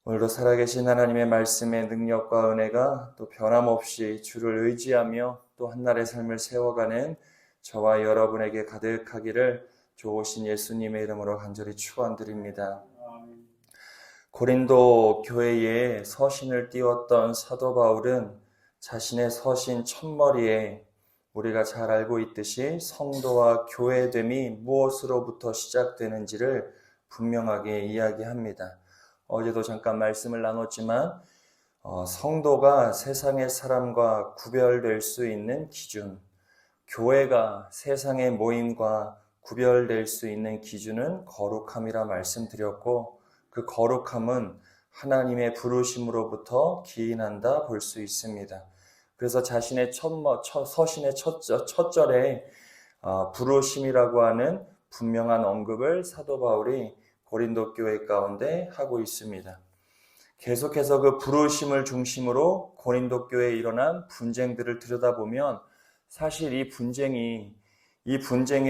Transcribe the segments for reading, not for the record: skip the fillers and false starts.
오늘도 살아계신 하나님의 말씀의 능력과 은혜가 또 변함없이 주를 의지하며 또 한날의 삶을 세워가는 저와 여러분에게 가득하기를 좋으신 예수님의 이름으로 간절히 축원드립니다. 고린도 교회에 서신을 띄웠던 사도 바울은 자신의 서신 첫머리에 우리가 잘 알고 있듯이 성도와 교회됨이 무엇으로부터 시작되는지를 분명하게 이야기합니다. 어제도 잠깐 말씀을 나눴지만 성도가 세상의 사람과 구별될 수 있는 기준, 교회가 세상의 모임과 구별될 수 있는 기준은 거룩함이라 말씀드렸고, 그 거룩함은 하나님의 부르심으로부터 기인한다 볼 수 있습니다. 그래서 자신의 서신의 첫 절에 부르심이라고 하는 분명한 언급을 사도 바울이 고린도 교회 가운데 하고 있습니다. 계속해서 그 부르심을 중심으로 고린도 교회에 일어난 분쟁들을 들여다보면 사실 이 분쟁이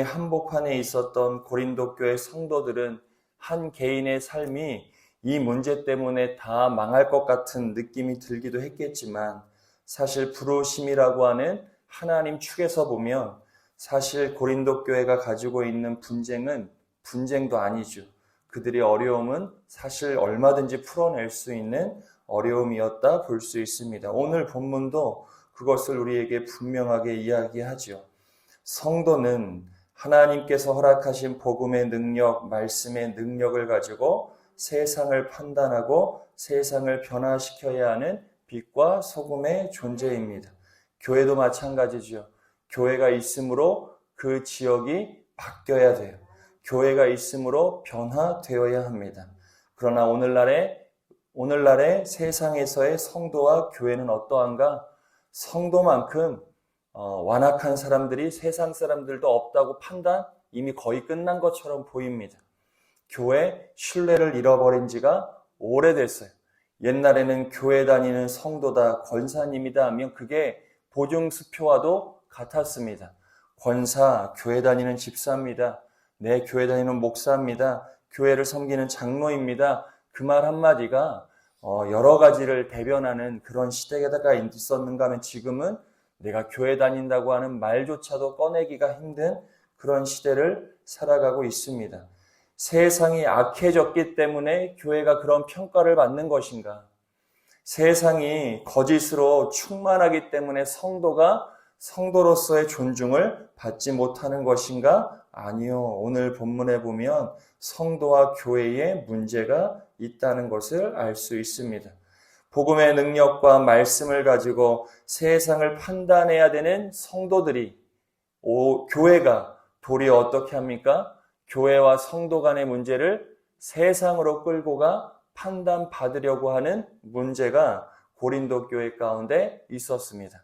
한복판에 있었던 고린도 교회 성도들은 한 개인의 삶이 이 문제 때문에 다 망할 것 같은 느낌이 들기도 했겠지만, 사실 부르심이라고 하는 하나님 축에서 보면 사실 고린도 교회가 가지고 있는 분쟁은 분쟁도 아니죠. 그들의 어려움은 사실 얼마든지 풀어낼 수 있는 어려움이었다 볼 수 있습니다. 오늘 본문도 그것을 우리에게 분명하게 이야기하죠. 성도는 하나님께서 허락하신 복음의 능력, 말씀의 능력을 가지고 세상을 판단하고 세상을 변화시켜야 하는 빛과 소금의 존재입니다. 교회도 마찬가지죠. 교회가 있으므로 그 지역이 바뀌어야 돼요. 교회가 있으므로 변화되어야 합니다. 그러나 오늘날의 세상에서의 성도와 교회는 어떠한가? 성도만큼 완악한 사람들이 세상 사람들도 없다고 판단 이미 거의 끝난 것처럼 보입니다. 교회 신뢰를 잃어버린 지가 오래됐어요. 옛날에는 교회 다니는 성도다, 권사님이다 하면 그게 보증수표와도 같았습니다. 권사, 교회 다니는 집사입니다. 내 교회 다니는 목사입니다. 교회를 섬기는 장로입니다. 그 말 한마디가 여러 가지를 대변하는 그런 시대가 있었는가 하면 지금은 내가 교회 다닌다고 하는 말조차도 꺼내기가 힘든 그런 시대를 살아가고 있습니다. 세상이 악해졌기 때문에 교회가 그런 평가를 받는 것인가? 세상이 거짓으로 충만하기 때문에 성도가 성도로서의 존중을 받지 못하는 것인가? 아니요. 오늘 본문에 보면 성도와 교회에 문제가 있다는 것을 알 수 있습니다. 복음의 능력과 말씀을 가지고 세상을 판단해야 되는 성도들이 교회가 도리어 어떻게 합니까? 교회와 성도 간의 문제를 세상으로 끌고 가 판단받으려고 하는 문제가 고린도 교회 가운데 있었습니다.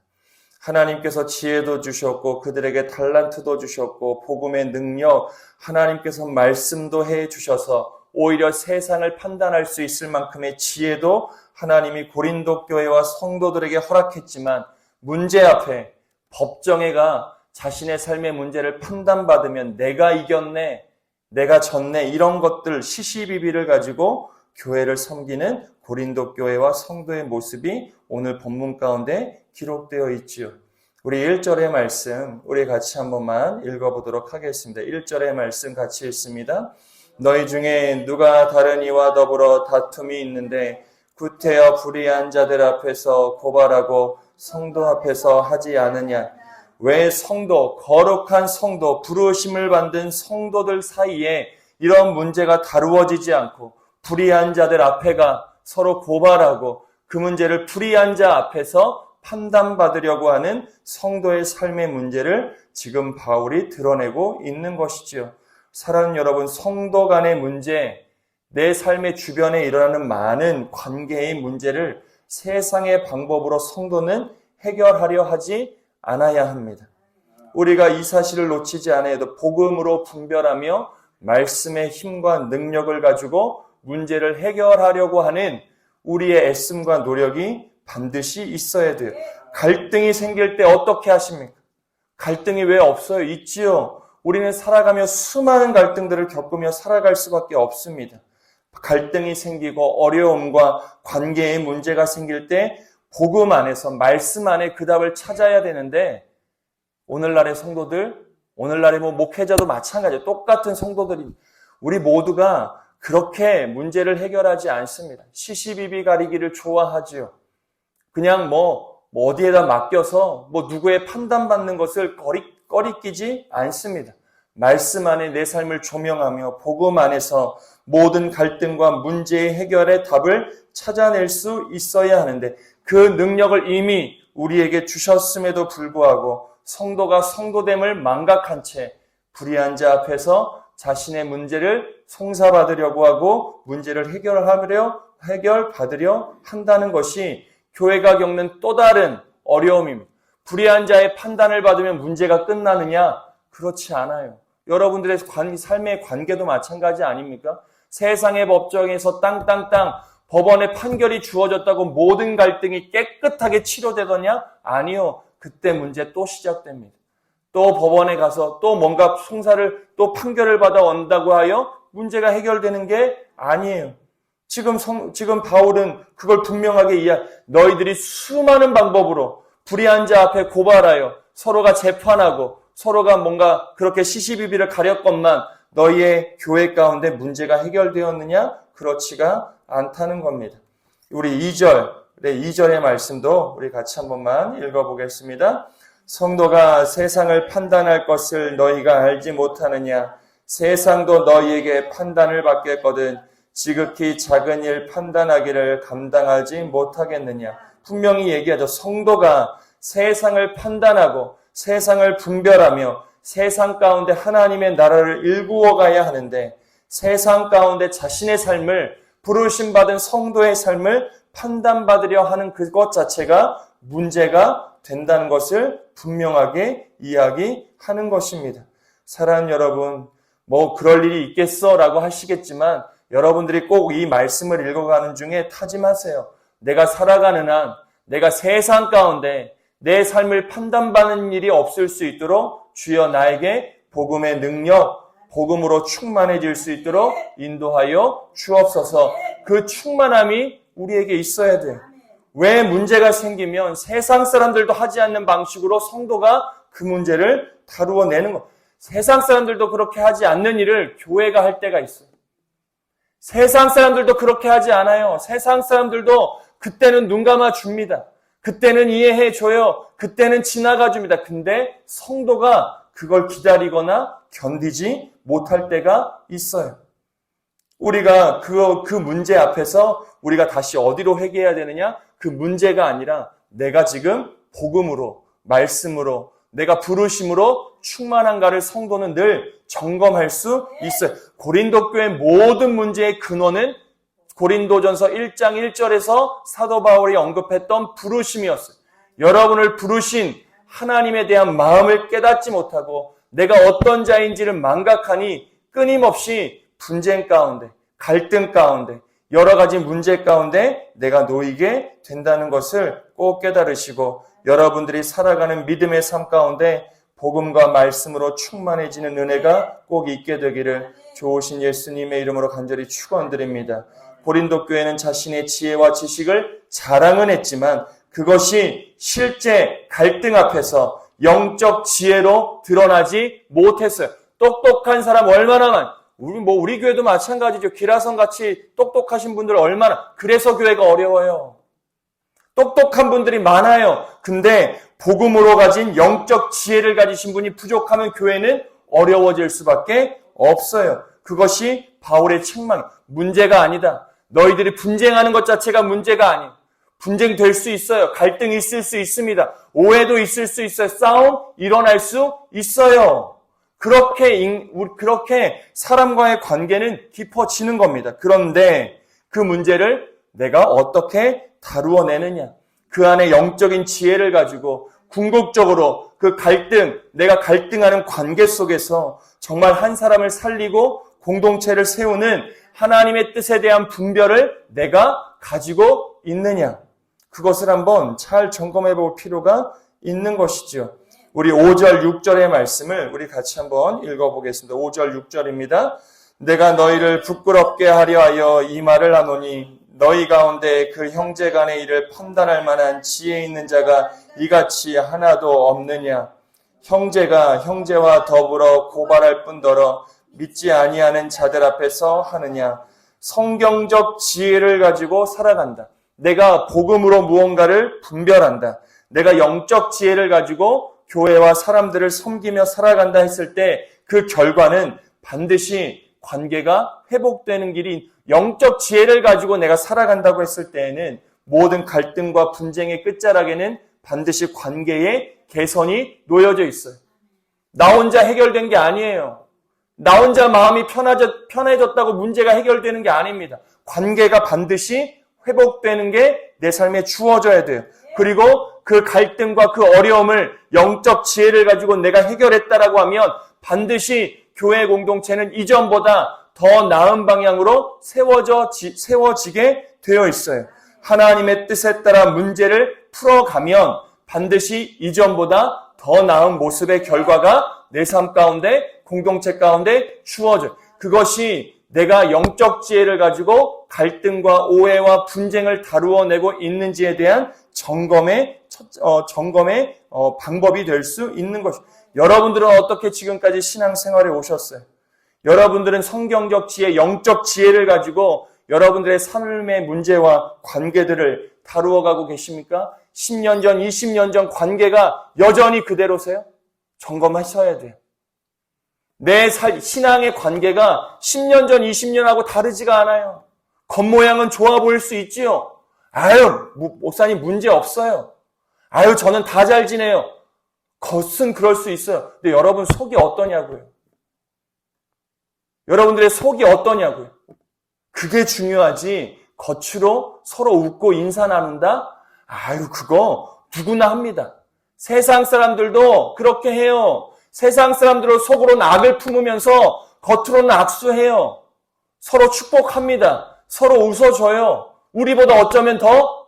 하나님께서 지혜도 주셨고 그들에게 달란트도 주셨고 복음의 능력, 하나님께서 말씀도 해 주셔서 오히려 세상을 판단할 수 있을 만큼의 지혜도 하나님이 고린도 교회와 성도들에게 허락했지만, 문제 앞에 법정에가 자신의 삶의 문제를 판단받으면 내가 이겼네, 내가 졌네, 이런 것들 시시비비를 가지고 교회를 섬기는 고린도 교회와 성도의 모습이 오늘 본문 가운데 기록되어 있지요. 우리 1절의 말씀 우리 같이 한 번만 읽어보도록 하겠습니다. 1절의 말씀 같이 읽습니다. 너희 중에 누가 다른 이와 더불어 다툼이 있는데 구태여 불의한 자들 앞에서 고발하고 성도 앞에서 하지 않으냐? 왜 성도, 거룩한 성도, 부르심을 받은 성도들 사이에 이런 문제가 다루어지지 않고 불의한 자들 앞에가 서로 고발하고 그 문제를 불의한 자 앞에서 판단받으려고 하는 성도의 삶의 문제를 지금 바울이 드러내고 있는 것이지요. 사랑하는 여러분, 성도 간의 문제, 내 삶의 주변에 일어나는 많은 관계의 문제를 세상의 방법으로 성도는 해결하려 하지 않아야 합니다. 우리가 이 사실을 놓치지 않아야 해도 복음으로 분별하며 말씀의 힘과 능력을 가지고 문제를 해결하려고 하는 우리의 애씀과 노력이 반드시 있어야 돼요. 갈등이 생길 때 어떻게 하십니까? 갈등이 왜 없어요? 있지요. 우리는 살아가며 수많은 갈등들을 겪으며 살아갈 수밖에 없습니다. 갈등이 생기고 어려움과 관계에 문제가 생길 때 복음 안에서, 말씀 안에 그 답을 찾아야 되는데, 오늘날의 성도들, 오늘날의 목회자도 마찬가지예요. 똑같은 성도들이, 우리 모두가 그렇게 문제를 해결하지 않습니다. 시시비비 가리기를 좋아하지요. 그냥 어디에다 맡겨서 누구의 판단받는 것을 꺼리끼지 않습니다. 말씀 안에 내 삶을 조명하며 복음 안에서 모든 갈등과 문제의 해결의 답을 찾아낼 수 있어야 하는데, 그 능력을 이미 우리에게 주셨음에도 불구하고 성도가 성도됨을 망각한 채 불의한 자 앞에서 자신의 문제를 송사받으려고 하고 문제를 해결받으려 한다는 것이 교회가 겪는 또 다른 어려움입니다. 불의한 자의 판단을 받으면 문제가 끝나느냐? 그렇지 않아요. 여러분들의 삶의 관계도 마찬가지 아닙니까? 세상의 법정에서 땅땅땅 법원에 판결이 주어졌다고 모든 갈등이 깨끗하게 치료되더냐? 아니요. 그때 문제 또 시작됩니다. 또 법원에 가서 또 뭔가 또 판결을 받아 온다고 하여 문제가 해결되는 게 아니에요. 지금 바울은 그걸 분명하게 너희들이 수많은 방법으로 불의한 자 앞에 고발하여 서로가 재판하고 서로가 뭔가 그렇게 시시비비를 가렸건만 너희의 교회 가운데 문제가 해결되었느냐? 그렇지가 않다는 겁니다. 우리 2절의 말씀도 우리 같이 한 번만 읽어보겠습니다. 성도가 세상을 판단할 것을 너희가 알지 못하느냐? 세상도 너희에게 판단을 받겠거든 지극히 작은 일 판단하기를 감당하지 못하겠느냐? 분명히 얘기하죠. 성도가 세상을 판단하고 세상을 분별하며 세상 가운데 하나님의 나라를 일구어 가야 하는데, 세상 가운데 자신의 삶을, 부르심받은 성도의 삶을 판단받으려 하는 그것 자체가 문제가 된다는 것을 분명하게 이야기하는 것입니다. 사랑하는 여러분, 그럴 일이 있겠어 라고 하시겠지만 여러분들이 꼭 이 말씀을 읽어가는 중에 타짐하세요. 내가 살아가는 한 내가 세상 가운데 내 삶을 판단받는 일이 없을 수 있도록 주여 나에게 복음의 능력, 복음으로 충만해질 수 있도록 인도하여 주옵소서. 그 충만함이 우리에게 있어야 돼요. 왜 문제가 생기면 세상 사람들도 하지 않는 방식으로 성도가 그 문제를 다루어 내는 것. 세상 사람들도 그렇게 하지 않는 일을 교회가 할 때가 있어요. 세상 사람들도 그렇게 하지 않아요. 세상 사람들도 그때는 눈 감아 줍니다. 그때는 이해해 줘요. 그때는 지나가 줍니다. 근데 성도가 그걸 기다리거나 견디지 못할 때가 있어요. 우리가 그 문제 앞에서 우리가 다시 어디로 회개해야 되느냐? 그 문제가 아니라 내가 지금 복음으로, 말씀으로, 내가 부르심으로 충만한가를 성도는 늘 점검할 수 있어요. 고린도 교회 모든 문제의 근원은 고린도전서 1장 1절에서 사도 바울이 언급했던 부르심이었어요. 여러분을 부르신 하나님에 대한 마음을 깨닫지 못하고 내가 어떤 자인지를 망각하니 끊임없이 분쟁 가운데, 갈등 가운데, 여러 가지 문제 가운데 내가 놓이게 된다는 것을 꼭 깨달으시고, 여러분들이 살아가는 믿음의 삶 가운데 복음과 말씀으로 충만해지는 은혜가 꼭 있게 되기를 좋으신 예수님의 이름으로 간절히 축원드립니다. 고린도 교회는 자신의 지혜와 지식을 자랑은 했지만 그것이 실제 갈등 앞에서 영적 지혜로 드러나지 못했어요. 똑똑한 사람 얼마나 많아. 우리 교회도 마찬가지죠. 기라성 같이 똑똑하신 분들 얼마나. 그래서 교회가 어려워요. 똑똑한 분들이 많아요. 근데 복음으로 가진 영적 지혜를 가지신 분이 부족하면 교회는 어려워질 수밖에 없어요. 그것이 바울의 책망. 문제가 아니다. 너희들이 분쟁하는 것 자체가 문제가 아니에요. 분쟁될 수 있어요. 갈등이 있을 수 있습니다. 오해도 있을 수 있어요. 싸움 일어날 수 있어요. 그렇게 사람과의 관계는 깊어지는 겁니다. 그런데 그 문제를 내가 어떻게 다루어내느냐. 그 안에 영적인 지혜를 가지고 궁극적으로 그 내가 갈등하는 관계 속에서 정말 한 사람을 살리고 공동체를 세우는 하나님의 뜻에 대한 분별을 내가 가지고 있느냐. 그것을 한번 잘 점검해 볼 필요가 있는 것이죠. 우리 5절, 6절의 말씀을 우리 같이 한번 읽어보겠습니다. 5절, 6절입니다. 내가 너희를 부끄럽게 하려 하여 이 말을 하노니 너희 가운데 그 형제 간의 일을 판단할 만한 지혜 있는 자가 이같이 하나도 없느냐. 형제가 형제와 더불어 고발할 뿐더러 믿지 아니하는 자들 앞에서 하느냐. 성경적 지혜를 가지고 살아간다. 내가 복음으로 무언가를 분별한다. 내가 영적 지혜를 가지고 교회와 사람들을 섬기며 살아간다 했을 때 그 결과는 반드시 관계가 회복되는 길이, 영적 지혜를 가지고 내가 살아간다고 했을 때에는 모든 갈등과 분쟁의 끝자락에는 반드시 관계의 개선이 놓여져 있어요. 나 혼자 해결된 게 아니에요. 나 혼자 마음이 편해졌다고 문제가 해결되는 게 아닙니다. 관계가 반드시 회복되는 게 내 삶에 주어져야 돼요. 그리고 그 갈등과 그 어려움을 영적 지혜를 가지고 내가 해결했다라고 하면 반드시 교회 공동체는 이전보다 더 나은 방향으로 세워지게 되어 있어요. 하나님의 뜻에 따라 문제를 풀어가면 반드시 이전보다 더 나은 모습의 결과가 내 삶 가운데, 공동체 가운데 주어져요. 그것이 내가 영적 지혜를 가지고 갈등과 오해와 분쟁을 다루어내고 있는지에 대한 점검의 방법이 될 수 있는 것이죠. 여러분들은 어떻게 지금까지 신앙생활에 오셨어요? 여러분들은 성경적 지혜, 영적 지혜를 가지고 여러분들의 삶의 문제와 관계들을 다루어가고 계십니까? 10년 전, 20년 전 관계가 여전히 그대로세요? 점검하셔야 돼요. 내 신앙의 관계가 10년 전, 20년하고 다르지가 않아요. 겉모양은 좋아 보일 수 있지요. 아유, 목사님 문제 없어요. 아유, 저는 다 잘 지내요. 겉은 그럴 수 있어요. 근데 여러분 속이 어떠냐고요? 여러분들의 속이 어떠냐고요? 그게 중요하지. 겉으로 서로 웃고 인사 나눈다? 아유, 그거 누구나 합니다. 세상 사람들도 그렇게 해요. 세상 사람들은 속으로는 악을 품으면서 겉으로는 악수해요. 서로 축복합니다. 서로 웃어줘요. 우리보다 어쩌면 더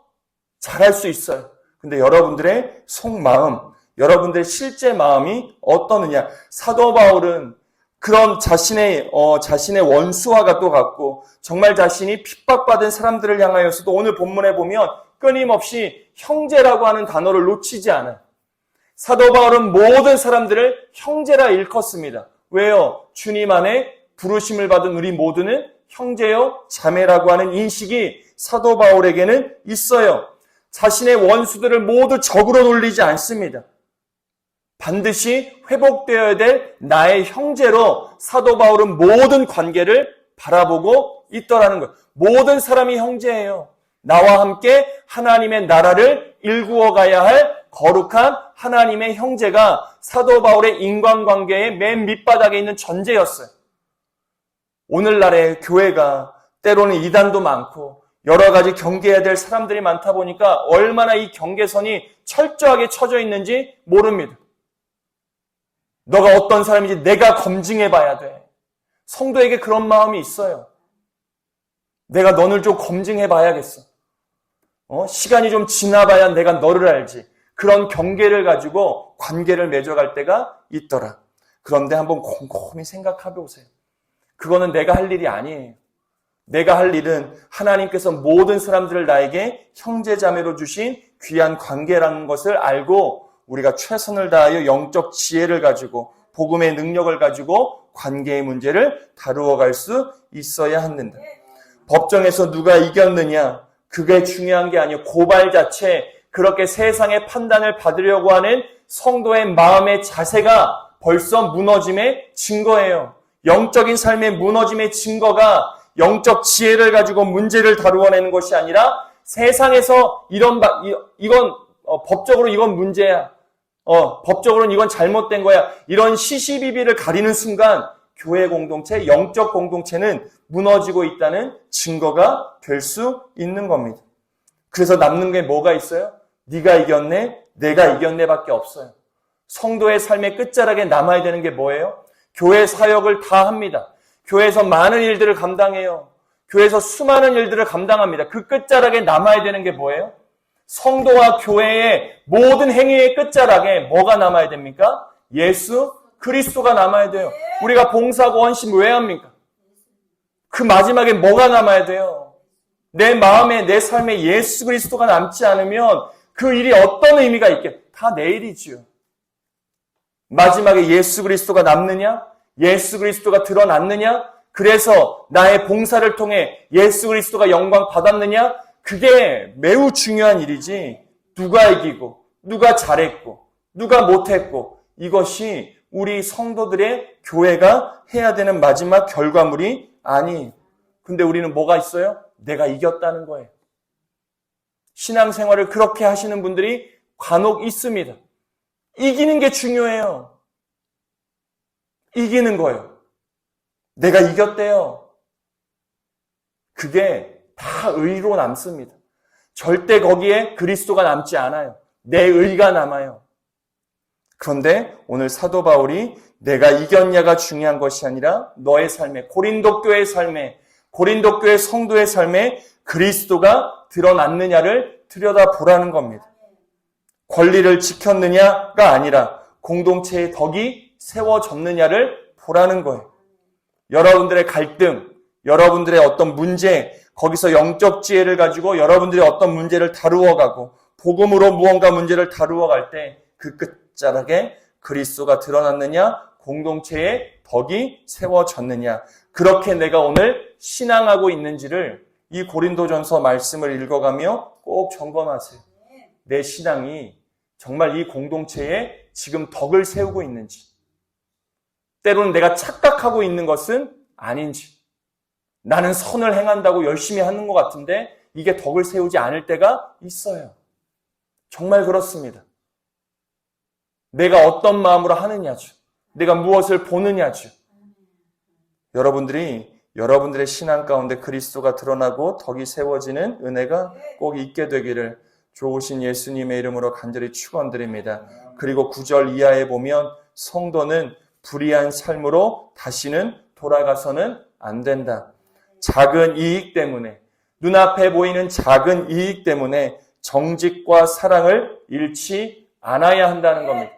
잘할 수 있어요. 근데 여러분들의 속마음, 여러분들의 실제 마음이 어떠느냐. 사도 바울은 그런 자신의 원수와 또 같고 정말 자신이 핍박받은 사람들을 향하여서도 오늘 본문에 보면 끊임없이 형제라고 하는 단어를 놓치지 않아요. 사도 바울은 모든 사람들을 형제라 일컫습니다. 왜요? 주님 안에 부르심을 받은 우리 모두는 형제요 자매라고 하는 인식이 사도 바울에게는 있어요. 자신의 원수들을 모두 적으로 놀리지 않습니다. 반드시 회복되어야 될 나의 형제로 사도 바울은 모든 관계를 바라보고 있더라는 거예요. 모든 사람이 형제예요. 나와 함께 하나님의 나라를 일구어 가야 할 거룩한 하나님의 형제가 사도 바울의 인간관계의 맨 밑바닥에 있는 전제였어요. 오늘날의 교회가 때로는 이단도 많고 여러 가지 경계해야 될 사람들이 많다 보니까 얼마나 이 경계선이 철저하게 쳐져 있는지 모릅니다. 너가 어떤 사람인지 내가 검증해 봐야 돼. 성도에게 그런 마음이 있어요. 내가 너를 좀 검증해 봐야겠어. 시간이 좀 지나봐야 내가 너를 알지. 그런 경계를 가지고 관계를 맺어갈 때가 있더라. 그런데 한번 곰곰이 생각해 보세요. 그거는 내가 할 일이 아니에요. 내가 할 일은 하나님께서 모든 사람들을 나에게 형제자매로 주신 귀한 관계라는 것을 알고 우리가 최선을 다하여 영적 지혜를 가지고 복음의 능력을 가지고 관계의 문제를 다루어 갈 수 있어야 합니다. 법정에서 누가 이겼느냐, 그게 중요한 게 아니에요. 고발 자체, 그렇게 세상의 판단을 받으려고 하는 성도의 마음의 자세가 벌써 무너짐의 증거예요. 영적인 삶의 무너짐의 증거가 영적 지혜를 가지고 문제를 다루어내는 것이 아니라 세상에서 이건 법적으로 이건 문제야. 법적으로는 이건 잘못된 거야. 이런 시시비비를 가리는 순간 교회 공동체, 영적 공동체는 무너지고 있다는 증거가 될 수 있는 겁니다. 그래서 남는 게 뭐가 있어요? 네가 이겼네, 내가 이겼네 밖에 없어요. 성도의 삶의 끝자락에 남아야 되는 게 뭐예요? 교회 사역을 다 합니다. 교회에서 많은 일들을 감당해요. 교회에서 수많은 일들을 감당합니다. 그 끝자락에 남아야 되는 게 뭐예요? 성도와 교회의 모든 행위의 끝자락에 뭐가 남아야 됩니까? 예수 그리스도가 남아야 돼요. 우리가 봉사하고 헌신 왜 합니까? 그 마지막에 뭐가 남아야 돼요? 내 마음에, 내 삶에 예수 그리스도가 남지 않으면 그 일이 어떤 의미가 있게? 다 내일이지요. 마지막에 예수 그리스도가 남느냐? 예수 그리스도가 드러났느냐? 그래서 나의 봉사를 통해 예수 그리스도가 영광 받았느냐? 그게 매우 중요한 일이지. 누가 이기고, 누가 잘했고, 누가 못했고, 이것이 우리 성도들의 교회가 해야 되는 마지막 결과물이 아니에요. 근데 우리는 뭐가 있어요? 내가 이겼다는 거예요. 신앙생활을 그렇게 하시는 분들이 간혹 있습니다. 이기는 게 중요해요. 이기는 거예요. 내가 이겼대요. 그게 다 의로 남습니다. 절대 거기에 그리스도가 남지 않아요. 내 의가 남아요. 그런데 오늘 사도 바울이 내가 이겼냐가 중요한 것이 아니라 너의 삶에, 고린도 교회의 삶에, 고린도 교회 성도의 삶에 그리스도가 드러났느냐를 들여다보라는 겁니다. 권리를 지켰느냐가 아니라 공동체의 덕이 세워졌느냐를 보라는 거예요. 여러분들의 갈등, 여러분들의 어떤 문제, 거기서 영적 지혜를 가지고 여러분들의 어떤 문제를 다루어 가고 복음으로 무언가 문제를 다루어 갈 때 그 끝자락에 그리스도가 드러났느냐, 공동체의 덕이 세워졌느냐, 그렇게 내가 오늘 신앙하고 있는지를 이 고린도전서 말씀을 읽어가며 꼭 점검하세요. 내 신앙이 정말 이 공동체에 지금 덕을 세우고 있는지, 때로는 내가 착각하고 있는 것은 아닌지, 나는 선을 행한다고 열심히 하는 것 같은데 이게 덕을 세우지 않을 때가 있어요. 정말 그렇습니다. 내가 어떤 마음으로 하느냐죠. 내가 무엇을 보느냐죠. 여러분들의 신앙 가운데 그리스도가 드러나고 덕이 세워지는 은혜가 꼭 있게 되기를 좋으신 예수님의 이름으로 간절히 축원드립니다. 그리고 9절 이하에 보면 성도는 불의한 삶으로 다시는 돌아가서는 안 된다. 작은 이익 때문에, 눈앞에 보이는 작은 이익 때문에 정직과 사랑을 잃지 않아야 한다는 겁니다.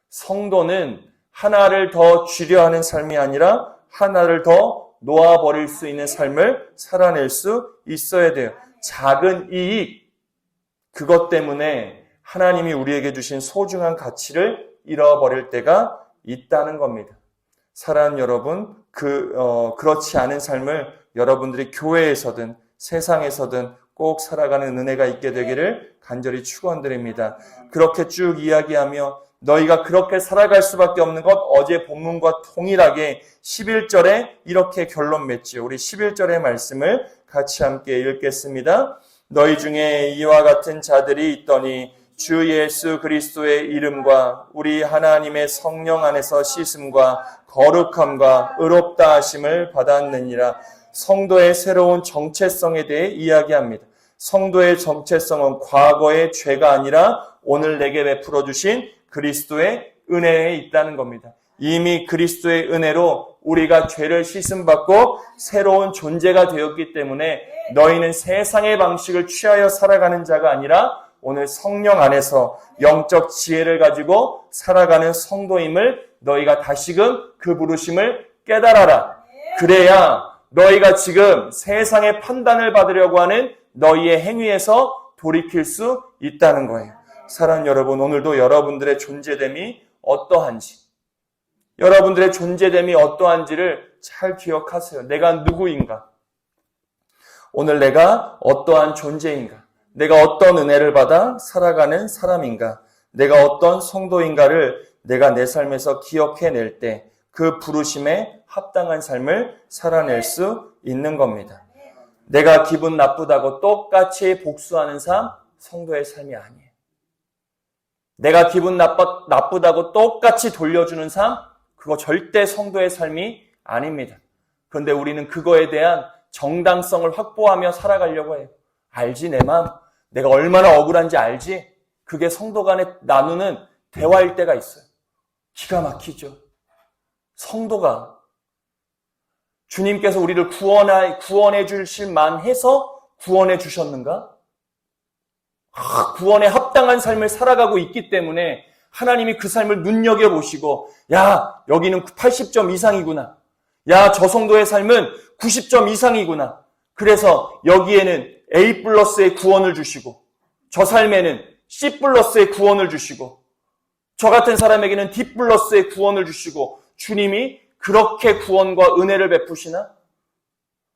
성도는 하나를 더 쥐려 하는 삶이 아니라 하나를 더 놓아버릴 수 있는 삶을 살아낼 수 있어야 돼요. 작은 이익, 그것 때문에 하나님이 우리에게 주신 소중한 가치를 잃어버릴 때가 있다는 겁니다. 사랑하는 여러분, 그렇지 않은 삶을 여러분들이 교회에서든 세상에서든 꼭 살아가는 은혜가 있게 되기를 간절히 축원드립니다. 그렇게 쭉 이야기하며 너희가 그렇게 살아갈 수밖에 없는 것, 어제 본문과 동일하게 11절에 이렇게 결론 맺지요. 우리 11절의 말씀을 같이 함께 읽겠습니다. 너희 중에 이와 같은 자들이 있더니 주 예수 그리스도의 이름과 우리 하나님의 성령 안에서 씻음과 거룩함과 의롭다 하심을 받았느니라. 성도의 새로운 정체성에 대해 이야기합니다. 성도의 정체성은 과거의 죄가 아니라 오늘 내게 베풀어 주신 그리스도의 은혜에 있다는 겁니다. 이미 그리스도의 은혜로 우리가 죄를 씻음받고 새로운 존재가 되었기 때문에 너희는 세상의 방식을 취하여 살아가는 자가 아니라 오늘 성령 안에서 영적 지혜를 가지고 살아가는 성도임을 너희가 다시금 그 부르심을 깨달아라. 그래야 너희가 지금 세상의 판단을 받으려고 하는 너희의 행위에서 돌이킬 수 있다는 거예요. 사랑하는 여러분, 오늘도 여러분들의 존재됨이 어떠한지, 여러분들의 존재됨이 어떠한지를 잘 기억하세요. 내가 누구인가? 오늘 내가 어떠한 존재인가? 내가 어떤 은혜를 받아 살아가는 사람인가? 내가 어떤 성도인가를 내가 내 삶에서 기억해낼 때 그 부르심에 합당한 삶을 살아낼 수 있는 겁니다. 내가 기분 나쁘다고 똑같이 복수하는 삶, 성도의 삶이 아니에요. 내가 기분 나쁘다고 똑같이 돌려주는 삶, 그거 절대 성도의 삶이 아닙니다. 그런데 우리는 그거에 대한 정당성을 확보하며 살아가려고 해요. 알지, 내 마음. 내가 얼마나 억울한지 알지? 그게 성도 간에 나누는 대화일 때가 있어요. 기가 막히죠. 성도가 주님께서 우리를 구원해 주실 만해서 구원해 주셨는가? 구원에 합당한 삶을 살아가고 있기 때문에 하나님이 그 삶을 눈여겨보시고, 야, 여기는 80점 이상이구나. 야, 저 성도의 삶은 90점 이상이구나. 그래서 여기에는 A 플러스의 구원을 주시고 저 삶에는 C 플러스의 구원을 주시고 저 같은 사람에게는 D 플러스의 구원을 주시고 주님이 그렇게 구원과 은혜를 베푸시나?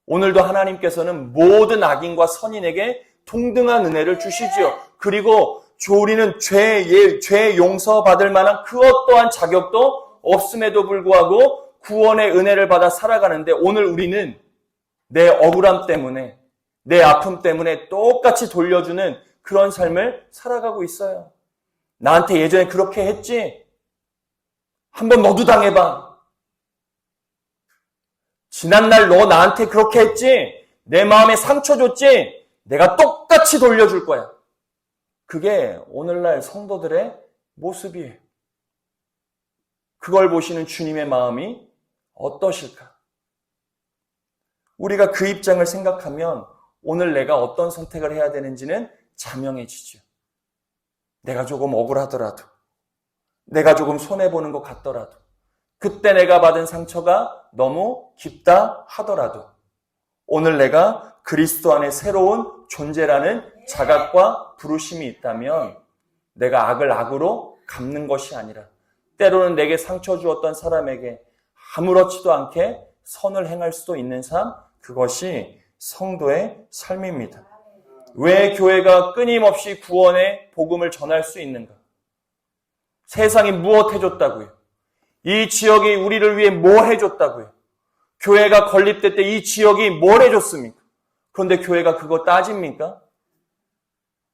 오늘도 하나님께서는 모든 악인과 선인에게 동등한 은혜를 주시지요. 그리고 우리는 죄 용서받을 만한 그 어떠한 자격도 없음에도 불구하고 구원의 은혜를 받아 살아가는데 오늘 우리는 내 억울함 때문에 내 아픔 때문에 똑같이 돌려주는 그런 삶을 살아가고 있어요. 나한테 예전에 그렇게 했지? 한번 너도 당해봐. 지난날 너 나한테 그렇게 했지? 내 마음에 상처 줬지? 내가 똑같이 돌려줄 거야. 그게 오늘날 성도들의 모습이에요. 그걸 보시는 주님의 마음이 어떠실까? 우리가 그 입장을 생각하면 오늘 내가 어떤 선택을 해야 되는지는 자명해지죠. 내가 조금 억울하더라도, 내가 조금 손해보는 것 같더라도, 그때 내가 받은 상처가 너무 깊다 하더라도 오늘 내가 그리스도 안에 새로운 존재라는 자각과 부르심이 있다면 내가 악을 악으로 갚는 것이 아니라 때로는 내게 상처 주었던 사람에게 아무렇지도 않게 선을 행할 수도 있는 삶, 그것이 성도의 삶입니다. 왜 교회가 끊임없이 구원의 복음을 전할 수 있는가? 세상이 무엇 해줬다고요? 이 지역이 우리를 위해 뭐 해줬다고요? 교회가 건립될 때 이 지역이 뭘 해줬습니까? 그런데 교회가 그거 따집니까?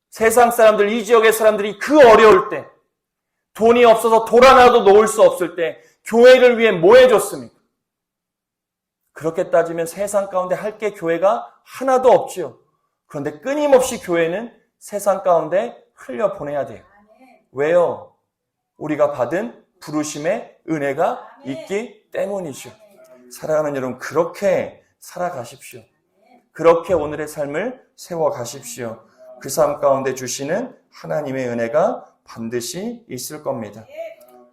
세상 사람들, 이 지역의 사람들이 그 어려울 때, 돈이 없어서 돌 하나도 놓을 수 없을 때 교회를 위해 뭐 해줬습니까? 그렇게 따지면 세상 가운데 할 게 교회가 하나도 없지요. 그런데 끊임없이 교회는 세상 가운데 흘려보내야 돼요. 왜요? 우리가 받은 부르심의 은혜가 있기 때문이죠. 사랑하는 여러분, 그렇게 살아가십시오. 그렇게 오늘의 삶을 세워가십시오. 그 삶 가운데 주시는 하나님의 은혜가 반드시 있을 겁니다.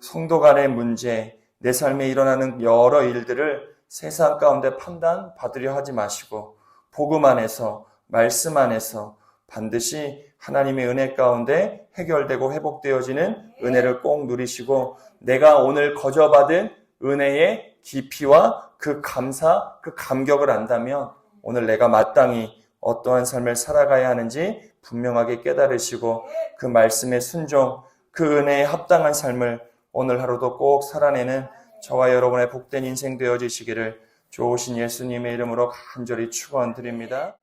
성도 간의 문제, 내 삶에 일어나는 여러 일들을 세상 가운데 판단받으려 하지 마시고 복음 안에서, 말씀 안에서 반드시 하나님의 은혜 가운데 해결되고 회복되어지는 은혜를 꼭 누리시고 내가 오늘 거저받은 은혜의 깊이와 그 감사, 그 감격을 안다면 오늘 내가 마땅히 어떠한 삶을 살아가야 하는지 분명하게 깨달으시고 그 말씀의 순종, 그 은혜에 합당한 삶을 오늘 하루도 꼭 살아내는 저와 여러분의 복된 인생 되어지시기를 좋으신 예수님의 이름으로 간절히 축원드립니다.